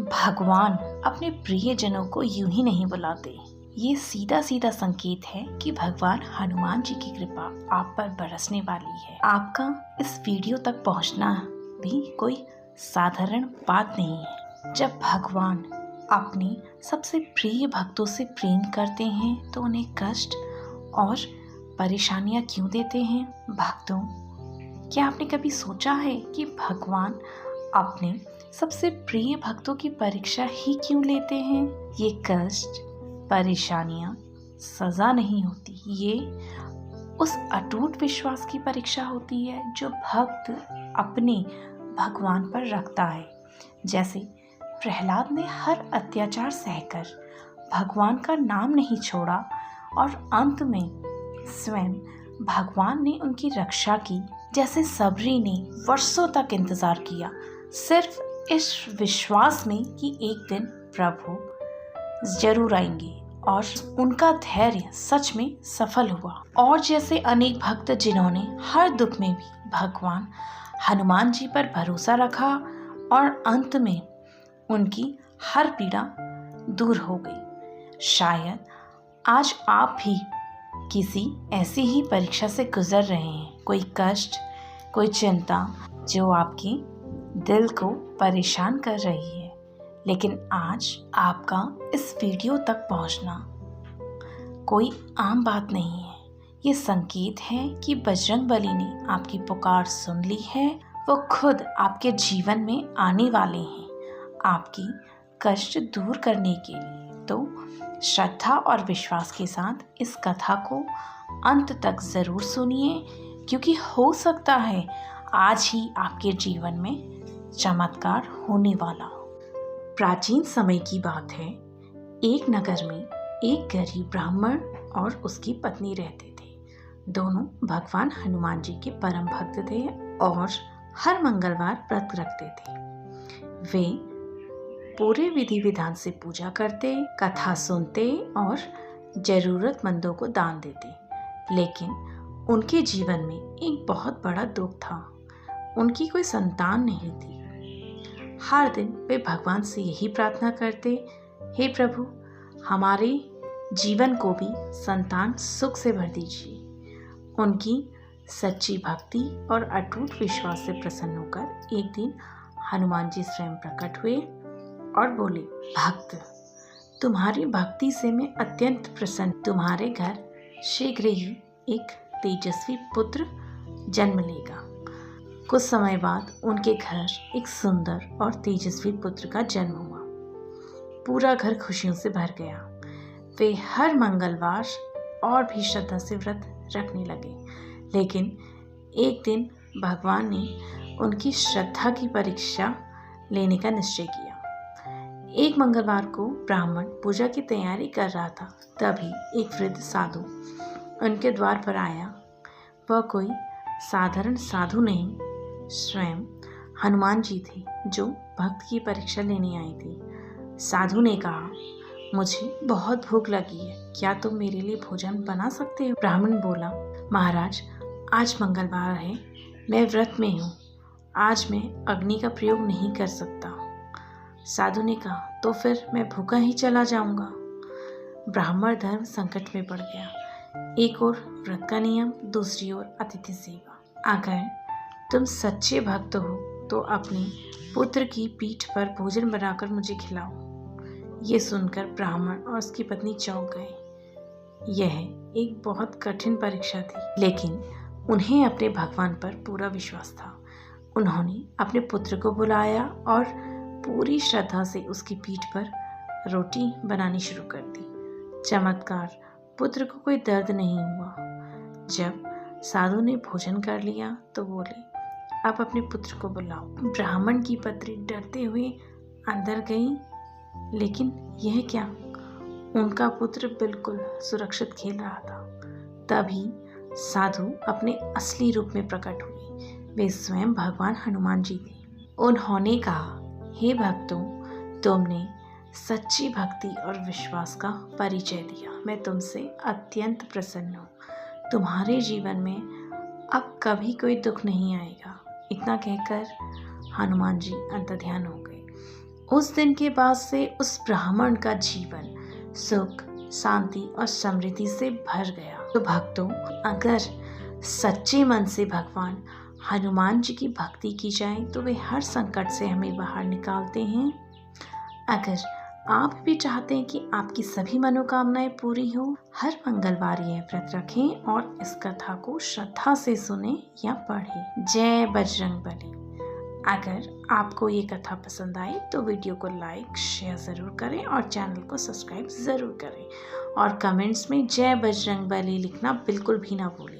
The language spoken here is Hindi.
भगवान अपने प्रियजनों को यूं ही नहीं बुलाते। ये सीधा सीधा संकेत है कि भगवान हनुमान जी की कृपा आप पर बरसने वाली है। आपका इस वीडियो तक पहुंचना भी कोई साधारण बात नहीं है। जब भगवान अपने सबसे प्रिय भक्तों से प्रेम करते हैं तो उन्हें कष्ट और परेशानियां क्यों देते हैं? भक्तों, क्या आपने कभी सोचा है कि भगवान अपने सबसे प्रिय भक्तों की परीक्षा ही क्यों लेते हैं? ये कष्ट, परेशानियां सजा नहीं होती, ये उस अटूट विश्वास की परीक्षा होती है जो भक्त अपने भगवान पर रखता है। जैसे प्रहलाद ने हर अत्याचार सहकर भगवान का नाम नहीं छोड़ा और अंत में स्वयं भगवान ने उनकी रक्षा की। जैसे सबरी ने वर्षों तक इंतजार किया सिर्फ इस विश्वास में कि एक दिन प्रभु जरूर आएंगे, और उनका धैर्य सच में सफल हुआ। और जैसे अनेक भक्त जिन्होंने हर दुख में भी भगवान हनुमान जी पर भरोसा रखा और अंत में उनकी हर पीड़ा दूर हो गई। शायद आज आप भी किसी ऐसी ही परीक्षा से गुजर रहे हैं। कोई कष्ट, कोई चिंता जो आपके दिल को परेशान कर रही है। लेकिन आज आपका इस वीडियो तक पहुंचना कोई आम बात नहीं है। ये संकेत है कि बजरंगबली ने आपकी पुकार सुन ली है। वो खुद आपके जीवन में आने वाले हैं आपकी कष्ट दूर करने के लिए। तो श्रद्धा और विश्वास के साथ इस कथा को अंत तक जरूर सुनिए, क्योंकि हो सकता है आज ही आपके जीवन में चमत्कार होने वाला हो। प्राचीन समय की बात है। एक नगर में एक गरीब ब्राह्मण और उसकी पत्नी रहते थे। दोनों भगवान हनुमान जी के परम भक्त थे और हर मंगलवार व्रत रखते थे। वे पूरे विधि विधान से पूजा करते, कथा सुनते और जरूरतमंदों को दान देते। लेकिन उनके जीवन में एक बहुत बड़ा दुख था। उनकी कोई संतान नहीं थी। हर दिन वे भगवान से यही प्रार्थना करते, हे प्रभु, हमारे जीवन को भी संतान सुख से भर दीजिए। उनकी सच्ची भक्ति और अटूट विश्वास से प्रसन्न होकर एक दिन हनुमान जी स्वयं प्रकट हुए और बोले, भक्त, तुम्हारी भक्ति से मैं अत्यंत प्रसन्न। तुम्हारे घर शीघ्र ही एक तेजस्वी पुत्र जन्म लेगा। कुछ समय बाद उनके घर एक सुंदर और तेजस्वी पुत्र का जन्म हुआ। पूरा घर खुशियों से भर गया। वे हर मंगलवार और भी श्रद्धा से व्रत रखने लगे। लेकिन एक दिन भगवान ने उनकी श्रद्धा की परीक्षा लेने का निश्चय किया। एक मंगलवार को ब्राह्मण पूजा की तैयारी कर रहा था। तभी एक वृद्ध साधु उनके द्वार पर आया। वह कोई साधारण साधु नहीं, स्वयं हनुमान जी थे जो भक्त की परीक्षा लेने आए थे। साधु ने कहा, मुझे बहुत भूख लगी है, क्या तुम मेरे लिए भोजन बना सकते हो? ब्राह्मण बोला, महाराज, आज मंगलवार है, मैं व्रत में हूँ, आज मैं अग्नि का प्रयोग नहीं कर सकता। साधु ने कहा, तो फिर मैं भूखा ही चला जाऊंगा। ब्राह्मण धर्म संकट में पड़ गया। एक ओर व्रत का नियम, दूसरी ओर अतिथि सेवा। अगर तुम सच्चे भक्त हो तो अपने पुत्र की पीठ पर भोजन बनाकर मुझे खिलाओ। ये सुनकर ब्राह्मण और उसकी पत्नी चौंक गए। यह एक बहुत कठिन परीक्षा थी, लेकिन उन्हें अपने भगवान पर पूरा विश्वास था। उन्होंने अपने पुत्र को बुलाया और पूरी श्रद्धा से उसकी पीठ पर रोटी बनानी शुरू कर दी। चमत्कार, पुत्र को कोई दर्द नहीं हुआ। जब साधु ने भोजन कर लिया तो बोले, अब अपने पुत्र को बुलाओ। ब्राह्मण की पत्नी डरते हुए अंदर गई, लेकिन यह क्या, उनका पुत्र बिल्कुल सुरक्षित खेल रहा था। तभी साधु अपने असली रूप में प्रकट हुए। वे स्वयं भगवान हनुमान जी थे। उन्होंने कहा, हे भक्तों, तुमने सच्ची भक्ति और विश्वास का परिचय दिया। मैं तुमसे अत्यंत प्रसन्न हूँ। तुम्हारे जीवन में अब कभी कोई दुख नहीं आएगा। इतना कहकर हनुमान जी अंतर्ध्यान हो गए। उस दिन के बाद से उस ब्राह्मण का जीवन सुख, शांति और समृद्धि से भर गया। तो भक्तों, अगर सच्चे मन से भगवान हनुमान जी की भक्ति की जाए तो वे हर संकट से हमें बाहर निकालते हैं। अगर आप भी चाहते हैं कि आपकी सभी मनोकामनाएं पूरी हो, हर मंगलवार यह व्रत रखें और इस कथा को श्रद्धा से सुने या पढ़ें। जय बजरंगबली। अगर आपको ये कथा पसंद आई तो वीडियो को लाइक शेयर ज़रूर करें और चैनल को सब्सक्राइब ज़रूर करें और कमेंट्स में जय बजरंगबली लिखना बिल्कुल भी ना भूलें।